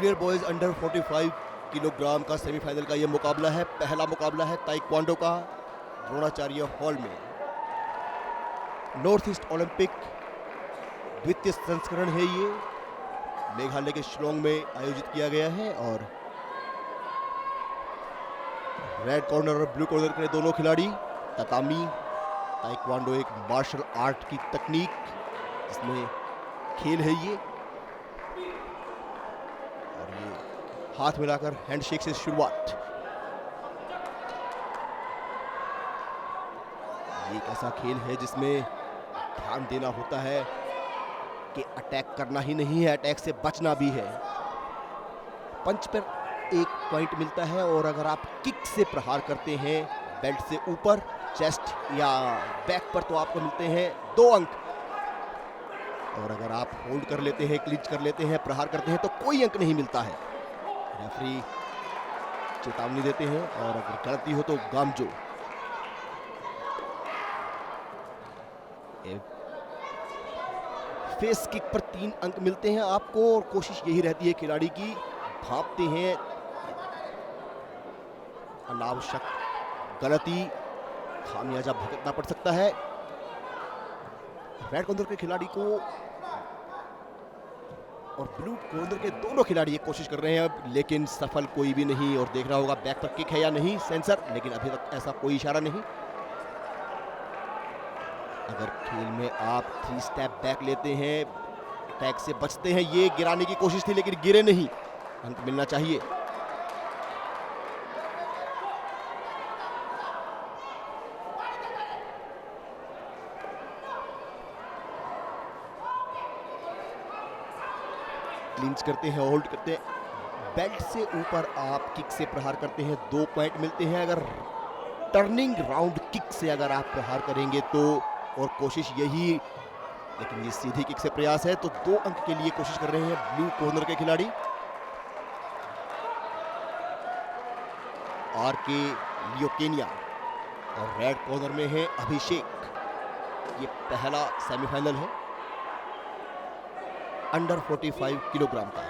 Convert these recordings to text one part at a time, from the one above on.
Junior boys under 45 kilogram का semifinal का यह मुकाबला है। पहला मुकाबला है ताइक्वांडो का द्रोणाचार्य हॉल में। नॉर्थ ईस्ट ओलंपिक द्वितीय संस्करण है ये, मेघालय के शिलोंग में आयोजित किया गया है। और रेड कॉर्नर और ब्लू कॉर्नर के दोनों खिलाड़ी ततामी ताइक्वांडो एक मार्शल आर्ट की तकनीक इसमें खेल है ये, और ये हाथ मिलाकर हैंडशेक से शुरुआत। ये एक ऐसा खेल है जिसमें ध्यान देना होता है कि अटैक करना ही नहीं है, अटैक से बचना भी है। पंच पर 1 पॉइंट मिलता है, और अगर आप किक से प्रहार करते हैं बेल्ट से ऊपर, चेस्ट या बैक पर, तो आपको मिलते हैं 2 अंक। और अगर आप होल्ड कर लेते हैं, क्लिंच कर लेते हैं, प्रहार करते हैं, तो कोई अंक नहीं मिलता है। रेफरी चेतावनी देते हैं, और अगर गलती हो तो गामजो। फेस किक पर 3 अंक मिलते हैं आपको, और कोशिश यही रहती है खिलाड़ी की, भापते हैं, अनावश्यक गलती खामियाजा भुगतना पड़ सकता है। रेड कॉर्नर के खिलाड़ी को और ब्लू कॉर्नर के दोनों खिलाड़ी ये कोशिश कर रहे हैं, लेकिन सफल कोई भी नहीं। और देखना होगा बैक पर किक है या नहीं, सेंसर, लेकिन अभी तक ऐसा कोई इशारा नहीं। अगर खेल में आप 3 स्टेप बैक लेते हैं, अटैक से बचते हैं, ये गिराने की कोशिश थी लेकिन गिरे नहीं, अंक मिलना चाहिए। क्लिंच करते हैं, होल्ड करते हैं, बेल्ट से ऊपर आप किक से प्रहार करते हैं, 2 पॉइंट मिलते हैं। अगर टर्निंग राउंड किक से अगर आप प्रहार करेंगे तो, और कोशिश यही, लेकिन ये सीधी किक से प्रयास है, तो 2 अंक के लिए कोशिश कर रहे हैं ब्लू कॉर्नर के खिलाड़ी। आरके लियोकेनिया, और रेड कॉर्नर में है अभिषेक। ये पहला सेमीफाइनल है अंडर 45 किलोग्राम का।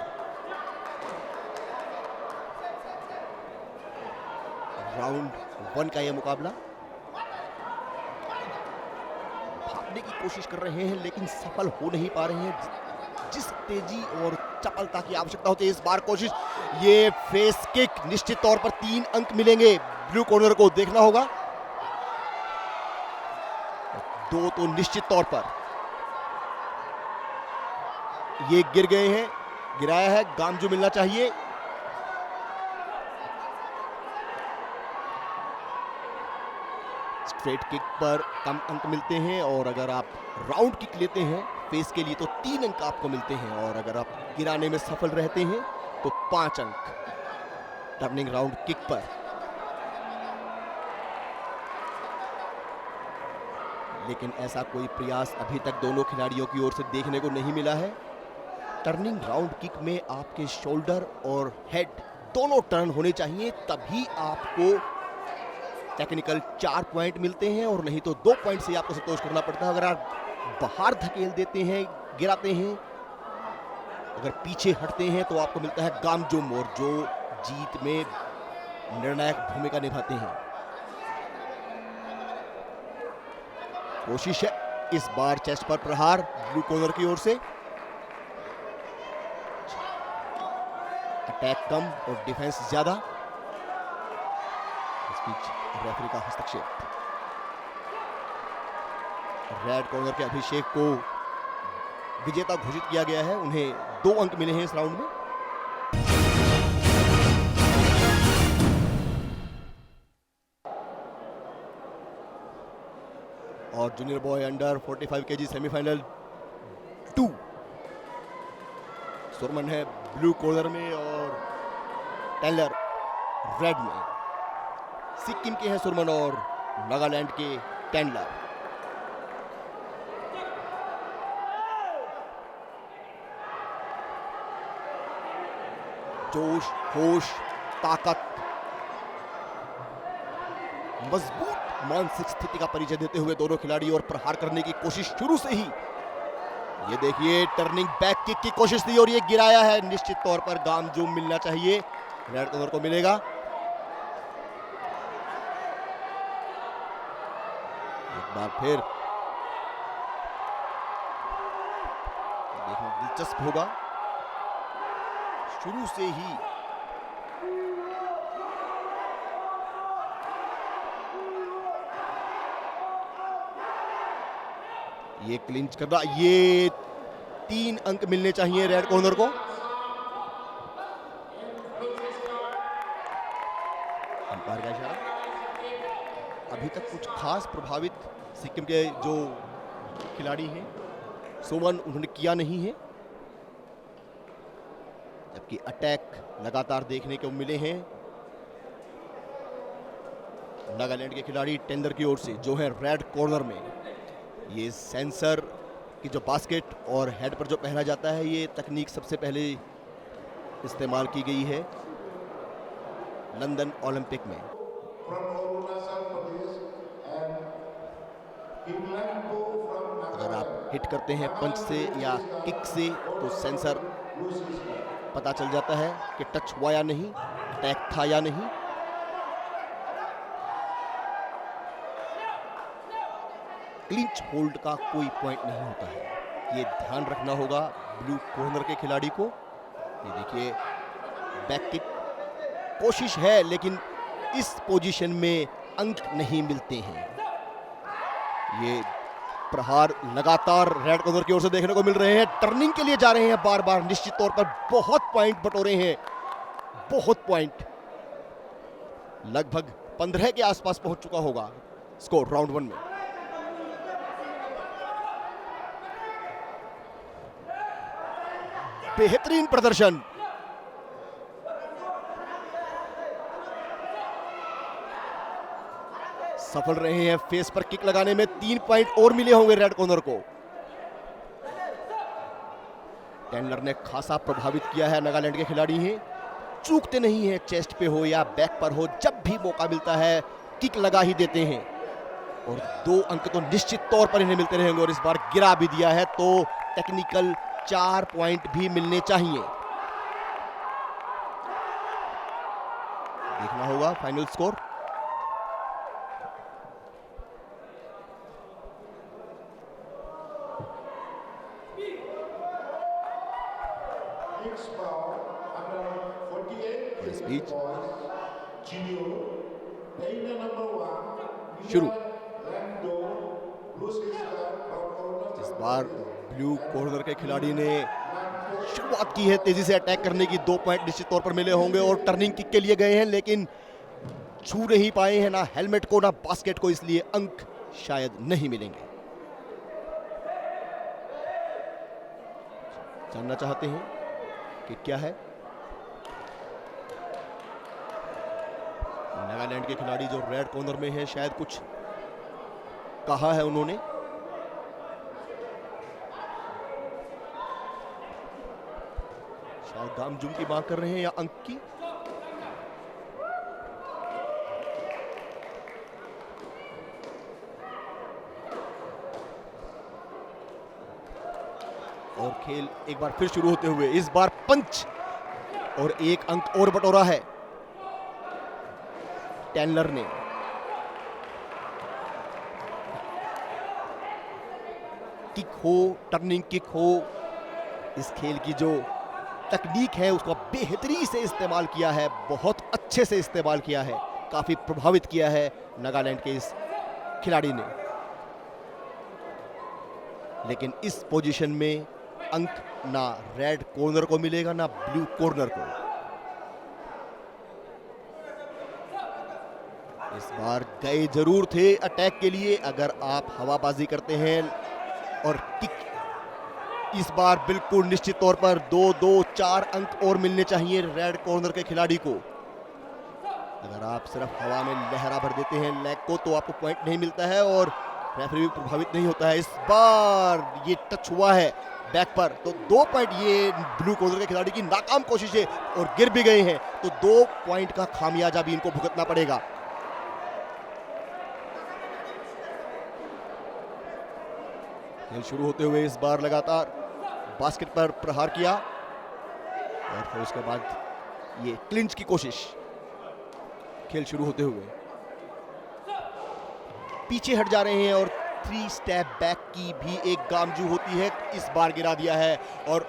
राउंड 1 का यह मुकाबला। भागने की कोशिश कर रहे हैं लेकिन सफल हो नहीं पा रहे हैं। जिस तेजी और चपलता की आवश्यकता होती है, इस बार कोशिश, ये फेस किक, निश्चित तौर पर 3 अंक मिलेंगे ब्लू कॉर्नर को, देखना होगा। 2 तो निश्चित तौर पर। ये गिर गए हैं, गिराया है, गामजू मिलना चाहिए। स्ट्रेट किक पर कम अंक मिलते हैं, और अगर आप राउंड किक लेते हैं फेस के लिए तो 3 अंक आपको मिलते हैं, और अगर आप गिराने में सफल रहते हैं तो 5 अंक टर्निंग राउंड किक पर। लेकिन ऐसा कोई प्रयास अभी तक दोनों खिलाड़ियों की ओर से देखने को नहीं मिला है। टर्निंग राउंड किक में आपके शोल्डर और हेड दोनों टर्न होने चाहिए, तभी आपको टेक्निकल 4 पॉइंट मिलते हैं, और नहीं तो 2 पॉइंट से आपको संतोष करना पड़ता है। अगर आप बाहर धकेल देते हैं, गिराते हैं, अगर पीछे हटते हैं, तो आपको मिलता है गामजो मोर, जो जीत में निर्णायक भूमिका निभाते हैं। कोशिश है इस बार चेस्ट पर प्रहार ब्लू कॉर्नर की ओर से। अटैक कम और डिफेंस ज्यादा। इस बीच रेफरी का हस्तक्षेप। रेड कॉर्नर के अभिषेक को विजेता घोषित किया गया है, उन्हें 2 अंक मिले हैं इस राउंड में। और junior boy under 45 KG semifinal 2, Surman है ब्लू कॉर्नर में और टेलर रेड में। सिक्किम के हैं सुरमन और नागालैंड के टेंडलर। जोश, होश, ताकत, मजबूत मानसिक स्थिति का परिचय देते हुए दोनों खिलाड़ी और प्रहार करने की कोशिश शुरू से ही, ये देखिए टर्निंग बैक किक की कोशिश थी और ये गिराया है। निश्चित तौर पर गाम जूम मिलना चाहिए, रेड कॉर्नर को मिलेगा। एक बार फिर देखना दिलचस्प होगा शुरू से ही। ये क्लिंच कर रहा, ये 3 अंक मिलने चाहिए रेड कॉर्नर को। अंपायर का इशारा। अभी तक कुछ खास प्रभावित सिक्किम के जो खिलाड़ी हैं सोमन उन्होंने किया नहीं है, जबकि अटैक लगातार देखने को मिले हैं नागालैंड के खिलाड़ी टेंडर की ओर से, जो है रेड कॉर्नर में। ये सेंसर की जो बास्केट और हेड पर जो पहना जाता है, ये तकनीक सबसे पहले इस्तेमाल की गई है लंदन ओलंपिक में। अगर आप हिट करते हैं पंच से या किक से तो सेंसर पता चल जाता है कि टच हुआ या नहीं, अटैक था या नहीं। क्लिंच होल्ड का कोई पॉइंट नहीं होता है, ये ध्यान रखना होगा ब्लू कॉर्नर के खिलाड़ी को। ये देखिए बैक किक कोशिश है, लेकिन इस पोजीशन में अंक नहीं मिलते हैं। ये प्रहार लगातार रेड कॉर्नर की ओर से देखने को मिल रहे हैं। टर्निंग के लिए जा रहे हैं बार बार, निश्चित तौर पर बहुत पॉइंट बटोरे हैं, बहुत पॉइंट। लगभग 15 के आसपास पहुंच चुका होगा स्कोर राउंड 1 में। बेहतरीन प्रदर्शन। सफल रहे हैं फेस पर किक लगाने में। 3 पॉइंट और मिले होंगे रेड कॉर्नर को। टेंडलर ने खासा प्रभावित किया है नागालैंड के खिलाड़ी हैं, चूकते नहीं है, चेस्ट पे हो या बैक पर हो, जब भी मौका मिलता है किक लगा ही देते हैं। और 2 अंक तो निश्चित तौर पर इन्हें मिलते रहेंगे, और इस बार गिरा भी दिया है तो टेक्निकल 4 पॉइंट भी मिलने चाहिए। देखना होगा फाइनल स्कोर। इस बीच शुरू। इस बार ब्लू कॉर्नर के खिलाड़ी ने शुरुआत की है तेजी से अटैक करने की। 2 पॉइंट निश्चित तौर पर मिले होंगे और टर्निंग किक के लिए गए हैं, लेकिन छू नहीं पाए हैं ना हेलमेट को ना बास्केट को, इसलिए अंक शायद नहीं मिलेंगे। जानना चाहते हैं कि क्या है। नागालैंड के खिलाड़ी जो रेड कॉर्नर में है, शायद कुछ कहा है उन्होंने। शायद गामजुम की बात कर रहे हैं या अंक की। और खेल एक बार फिर शुरू होते हुए इस बार पंच और 1 अंक और बटोरा है टेंडलर ने। किक हो, टर्निंग किक हो, इस खेल की जो तकनीक है उसको बेहतरी से इस्तेमाल किया है, बहुत अच्छे से इस्तेमाल किया है, काफी प्रभावित किया है नागालैंड के इस खिलाड़ी ने। लेकिन इस पोजीशन में अंक ना रेड कॉर्नर को मिलेगा ना ब्लू कॉर्नर को। इस बार गए जरूर थे अटैक के लिए। अगर आप हवाबाजी करते हैं और किक, इस बार बिल्कुल निश्चित तौर पर 2-2-4 अंक और मिलने चाहिए रेड कॉर्नर के खिलाड़ी को। अगर आप सिर्फ हवा में लहरा भर देते हैं लेग को तो आपको पॉइंट नहीं मिलता है और रेफरी भी प्रभावित नहीं होता है। इस बार ये टच हुआ है बैक पर तो 2 पॉइंट ये ब्लू कॉर्नर के खिलाड़ी की नाकाम कोशिश है और गिर भी गए हैं, तो 2 पॉइंट का खामियाजा भी इनको भुगतना पड़ेगा। खेल शुरू होते हुए इस बार लगातार बास्केट पर प्रहार किया और फिर उसके बाद ये क्लिंच की कोशिश। खेल शुरू होते हुए पीछे हट जा रहे हैं और 3 स्टेप बैक की भी एक गामजू होती है। इस बार गिरा दिया है और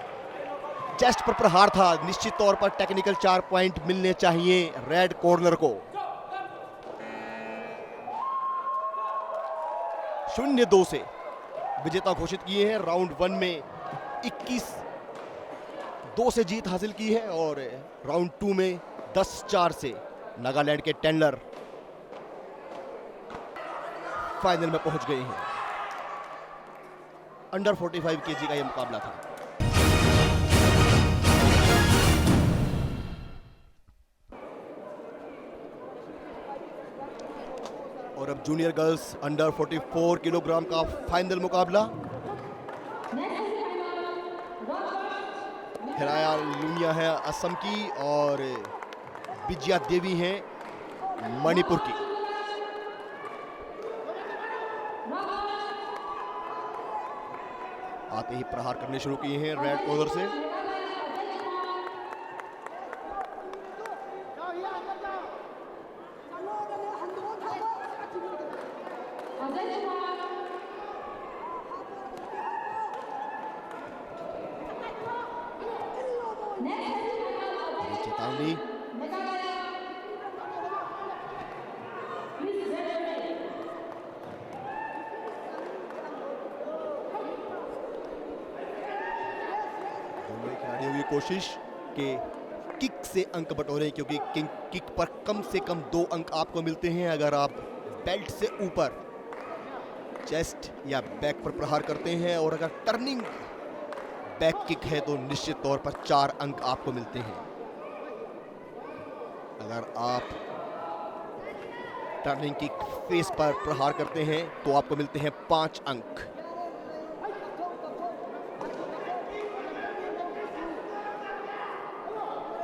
चेस्ट पर प्रहार था। निश्चित तौर पर टेक्निकल 4 पॉइंट मिलने चाहिए रेड कॉर्नर को। 0-2 से विजेता घोषित किए हैं। राउंड 1 में 21-2 से जीत हासिल की है और राउंड 2 में 10-4 से नागालैंड के टेंडलर फाइनल में पहुंच गए हैं। अंडर 45 केजी का यह मुकाबला था। और अब जूनियर गर्ल्स अंडर 44 किलोग्राम का फाइनल मुकाबला। हिराया लूनिया है असम की और विजया देवी हैं मणिपुर की। आते ही प्रहार करने शुरू किए हैं रेड कॉर्नर से। चेतावनी। खिलाड़ियों की कोशिश के किक से अंक बटोरें, क्योंकि किक पर कम से कम 2 अंक आपको मिलते हैं अगर आप बेल्ट से ऊपर चेस्ट या बैक पर प्रहार करते हैं, और अगर टर्निंग बैक किक है तो निश्चित तौर पर 4 अंक आपको मिलते हैं। अगर आप टर्निंग किक फेस पर प्रहार करते हैं तो आपको मिलते हैं 5 अंक।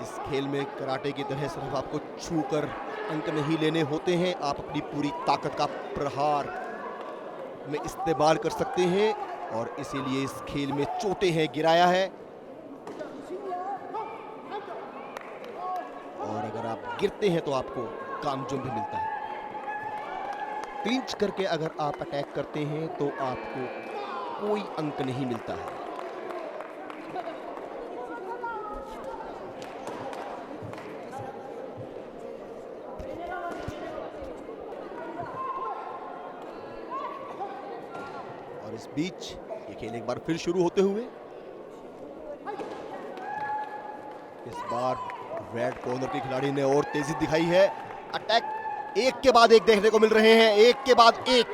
इस खेल में कराटे की तरह सिर्फ आपको छूकर अंक नहीं लेने होते हैं, आप अपनी पूरी ताकत का प्रहार में इस्तेमाल कर सकते हैं और इसीलिए इस खेल में चोटें हैं गिराया है। और अगर आप गिरते हैं तो आपको कामजुम भी मिलता है। क्लिंच करके अगर आप अटैक करते हैं तो आपको कोई अंक नहीं मिलता है। और इस बीच ये खेल एक बार फिर शुरू होते हुए इस बार रेड कॉर्नर के खिलाड़ी ने और तेजी दिखाई है। अटैक एक के बाद एक देखने को मिल रहे हैं, एक के बाद एक।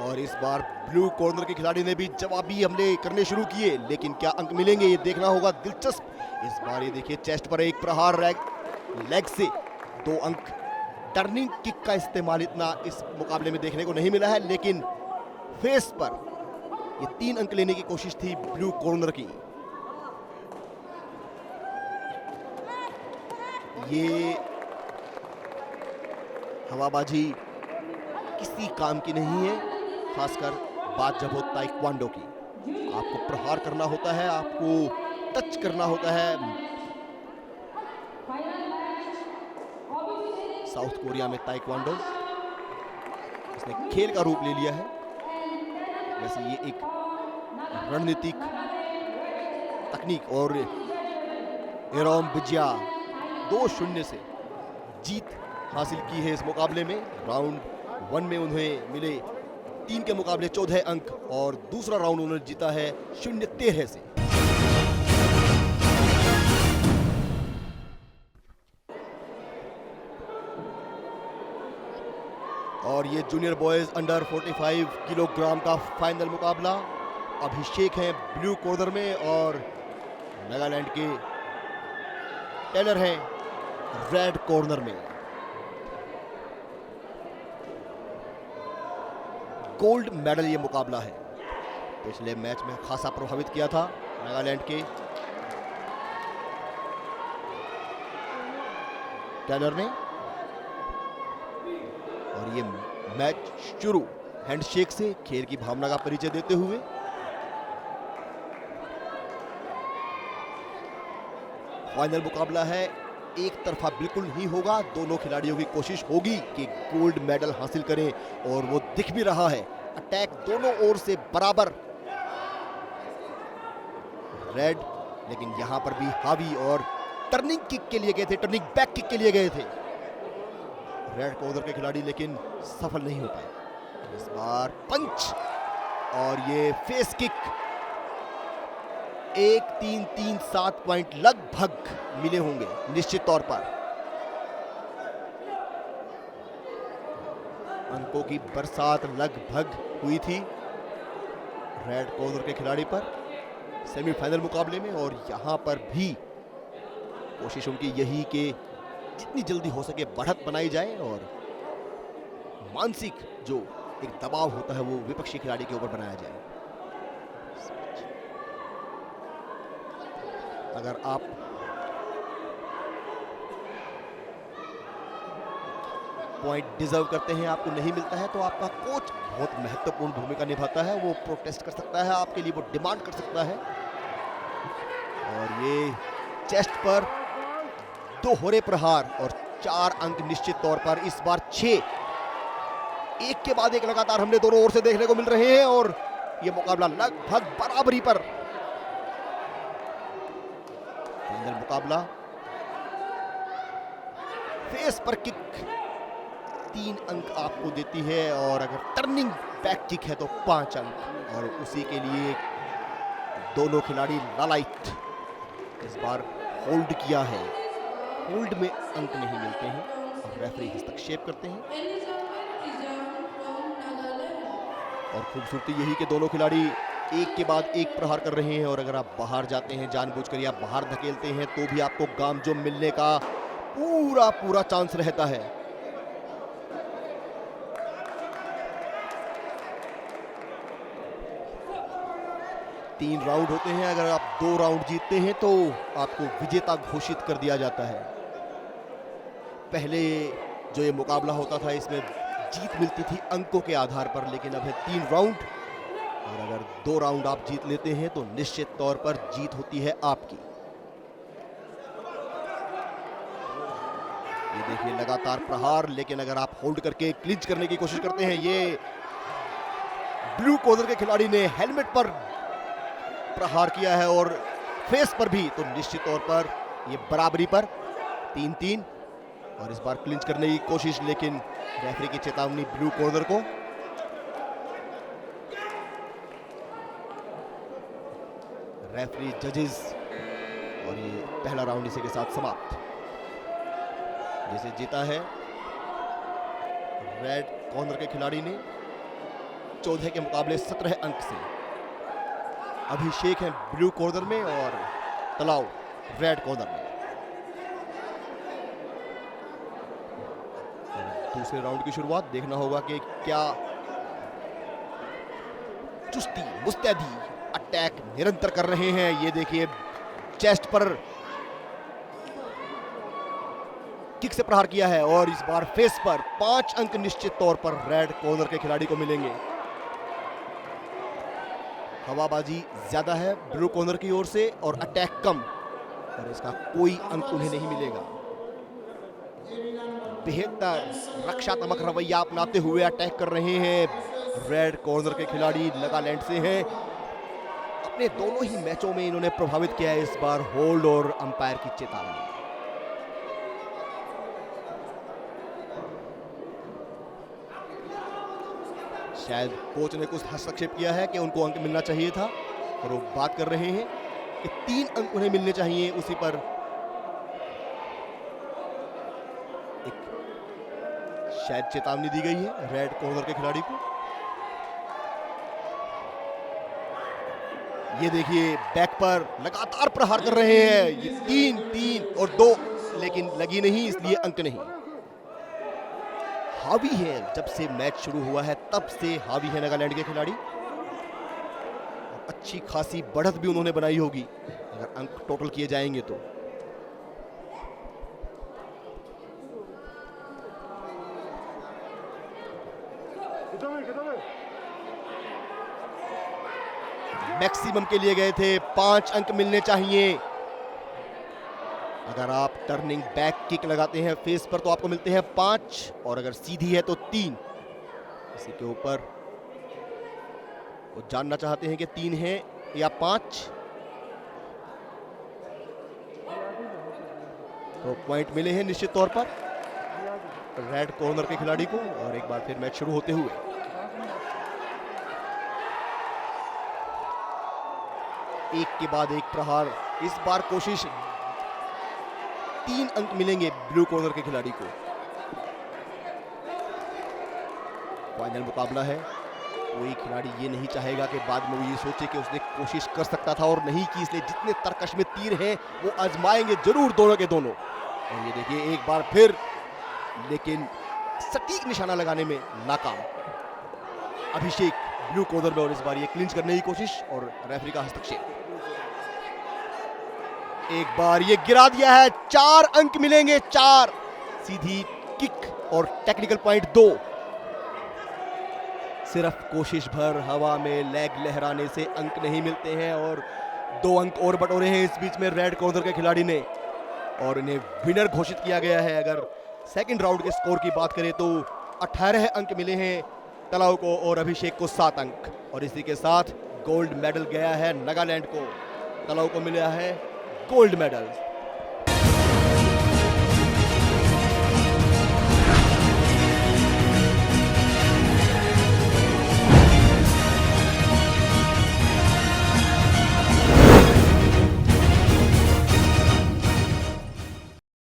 और इस बार ब्लू कॉर्नर के खिलाड़ी ने भी जवाबी हमले करने शुरू किए, लेकिन क्या अंक मिलेंगे ये देखना होगा। दिलचस्प इस बार ये देखिए चेस्ट पर एक प्रहार, लेग से 2 अंक। टर्निंग किक का इस्तेमाल इतना इस मुकाबले में देखने को नहीं मिला है, लेकिन फेस पर ये 3 अंक लेने की कोशिश थी ब्लू कॉर्नर की। ये हवाबाजी किसी काम की नहीं है, खासकर बात जब हो ताइक्वांडो की। आपको प्रहार करना होता है, आपको टच करना होता है। साउथ कोरिया में ताइक्वांडो इसने खेल का रूप ले लिया है। वैसे ये एक रणनीतिक तकनीक। और एरोम विजया 2-0 से जीत हासिल की है इस मुकाबले में। राउंड 1 में उन्हें मिले 3 के मुकाबले 14 अंक और दूसरा राउंड उन्होंने जीता है 0-13 से। और ये जूनियर बॉयज अंडर 45 किलोग्राम का फाइनल मुकाबला। अभिषेक हैं ब्लू कॉर्नर में और नागालैंड के टेलर हैं रेड कॉर्नर में। गोल्ड मेडल ये मुकाबला है। पिछले मैच में खासा प्रभावित किया था नागालैंड के टेलर ने। और ये मैच शुरू हैंडशेक से खेल की भावना का परिचय देते हुए। फाइनल मुकाबला है, एक तरफा बिल्कुल नहीं होगा। दोनों खिलाड़ियों की कोशिश होगी कि गोल्ड मेडल हासिल करें और वो दिख भी रहा है। अटैक दोनों ओर से बराबर रेड, लेकिन यहां पर भी हावी और टर्निंग किक के लिए गए थे, टर्निंग बैक किक के लिए गए थे रेड कॉर्नर के खिलाड़ी, लेकिन सफल नहीं हो पाए। इस बार पंच और ये फेस किक। 1-3-3-7 पॉइंट लगभग मिले होंगे निश्चित तौर पर। अंकों की बरसात लगभग हुई थी रेड कॉर्नर के खिलाड़ी पर सेमीफाइनल मुकाबले में, और यहां पर भी कोशिश उनकी यही कि जितनी जल्दी हो सके बढ़त बनाई जाए और मानसिक जो एक दबाव होता है वो विपक्षी खिलाड़ी के ऊपर बनाया जाए। अगर आप पॉइंट डिजर्व करते हैं, आपको नहीं मिलता है, तो आपका कोच बहुत महत्वपूर्ण भूमिका निभाता है। वो प्रोटेस्ट कर सकता है आपके लिए, वो डिमांड कर सकता है। और ये चेस्ट पर 2 होरे प्रहार और 4 अंक निश्चित तौर पर। इस बार 6 एक के बाद एक लगातार हमने दोनों ओर से देखने को मिल रहे हैं और ये मुकाबला लगभग बराबरी पर। फाइनल मुकाबला फेस पर किक 3 अंक आपको देती है, और अगर टर्निंग बैक किक है तो 5 अंक, और उसी के लिए दोनों खिलाड़ी लालायित। इस बार होल्ड किया है, होल्ड में अंक नहीं मिलते हैं और रेफरी हस्तक्षेप करते हैं। और खूबसूरती यही कि दोनों खिलाड़ी एक के बाद एक प्रहार कर रहे हैं, और अगर आप बाहर जाते हैं जानबूझकर या बाहर धकेलते हैं तो भी आपको गामजो मिलने का पूरा चांस रहता है। तीन राउंड होते हैं, अगर आप 2 राउंड जीतते हैं तो आपको विजेता घोषित कर दिया जाता है। पहले जो ये मुकाबला होता था इसमें जीत मिलती थी अंकों के आधार पर, लेकिन अब है 3 राउंड, और अगर 2 राउंड आप जीत लेते हैं तो निश्चित तौर पर जीत होती है आपकी। ये देखिए लगातार प्रहार, लेकिन अगर आप होल्ड करके क्लिंच करने की कोशिश करते हैं, ये ब्लू कॉर्नर के खिलाड़ी ने हेलमेट पर प्रहार किया है और फेस पर भी, तो निश्चित तौर पर ये बराबरी पर 3-3। और इस बार क्लिंच करने की कोशिश, लेकिन रेफरी की चेतावनी ब्लू कॉर्नर को। रेफरी, जजेस, और ये पहला राउंड इसी के साथ समाप्त। जिसे जीता है रेड कॉर्नर के खिलाड़ी ने 14 के मुकाबले 17 अंक से। अभिषेक है ब्लू कॉर्नर में और तलाव रेड कॉर्नर में। दूसरे राउंड की शुरुआत देखना होगा कि क्या चुस्ती मुस्तैदी अटैक निरंतर कर रहे हैं। ये देखिए चेस्ट पर किक से प्रहार किया है, और इस बार फेस पर 5 अंक निश्चित तौर पर रेड कॉर्नर के खिलाड़ी को मिलेंगे। हवाबाजी ज्यादा है ब्लू कॉर्नर की ओर से और अटैक कम, और इसका कोई अंक उन्हें नहीं मिलेगा। बेहतर रक्षात्मक रवैया अपनाते हुए अटैक कर रहे हैं रेड कॉर्नर के खिलाड़ी, नागालैंड से हैं। अपने दोनों ही मैचों में इन्होंने प्रभावित किया है इस बार होल्ड और अंपायर की चेतावनी। शायद कोच ने कुछ हस्तक्षेप किया है कि उनको अंक मिलना चाहिए था, और वो बात कर रहे हैं कि 3 अंक उन्हें मिलने चाहिए। उसी पर एक शायद चेतावनी दी गई है रेड कॉर्नर के खिलाड़ी को। ये देखिए बैक पर लगातार प्रहार कर रहे हैं, ये 3 और 2, लेकिन लगी नहीं, इसलिए अंक नहीं। हावी है, जब से मैच शुरू हुआ है तब से हावी है नागालैंड के खिलाड़ी। अच्छी खासी बढ़त भी उन्होंने बनाई होगी अगर अंक टोटल किए जाएंगे तो। मैक्सिमम के लिए गए थे, 5 अंक मिलने चाहिए। अगर आप टर्निंग बैक किक लगाते हैं फेस पर तो आपको मिलते हैं 5 और अगर सीधी है तो 3। इसी के ऊपर वो जानना चाहते हैं कि 3 है या 5। तो पॉइंट मिले हैं निश्चित तौर पर रेड कॉर्नर के खिलाड़ी को और एक बार फिर मैच शुरू होते हुए एक के बाद एक प्रहार। इस बार कोशिश 3 अंक मिलेंगे ब्लू कॉर्नर के खिलाड़ी को। फाइनल मुकाबला है, कोई खिलाड़ी ये नहीं चाहेगा कि बाद में वो ये सोचे कि उसने कोशिश कर सकता था और नहीं की, इसलिए जितने तरकश में तीर हैं वो आजमाएंगे जरूर दोनों के दोनों। और ये देखिए एक बार फिर, लेकिन सटीक निशाना लगाने में नाकाम अभिषेक ब्लू कॉर्नर में। और इस बार ये क्लिंच करने की कोशिश और रेफरी का हस्तक्षेप। एक बार ये गिरा दिया है, 4 अंक मिलेंगे, 4। सीधी किक और टेक्निकल पॉइंट 2। सिर्फ कोशिश भर हवा में लेग लहराने से अंक नहीं मिलते हैं और 2 अंक और बटोरे हैं इस बीच में रेड कॉर्नर के खिलाड़ी ने और इन्हें विनर घोषित किया गया है। अगर सेकंड राउंड के स्कोर की बात करें तो 18 अंक मिले हैं तलाव को और अभिषेक को 7 अंक। और इसी के साथ गोल्ड मेडल गया है नागालैंड को, तलाव को मिला है गोल्ड मेडल।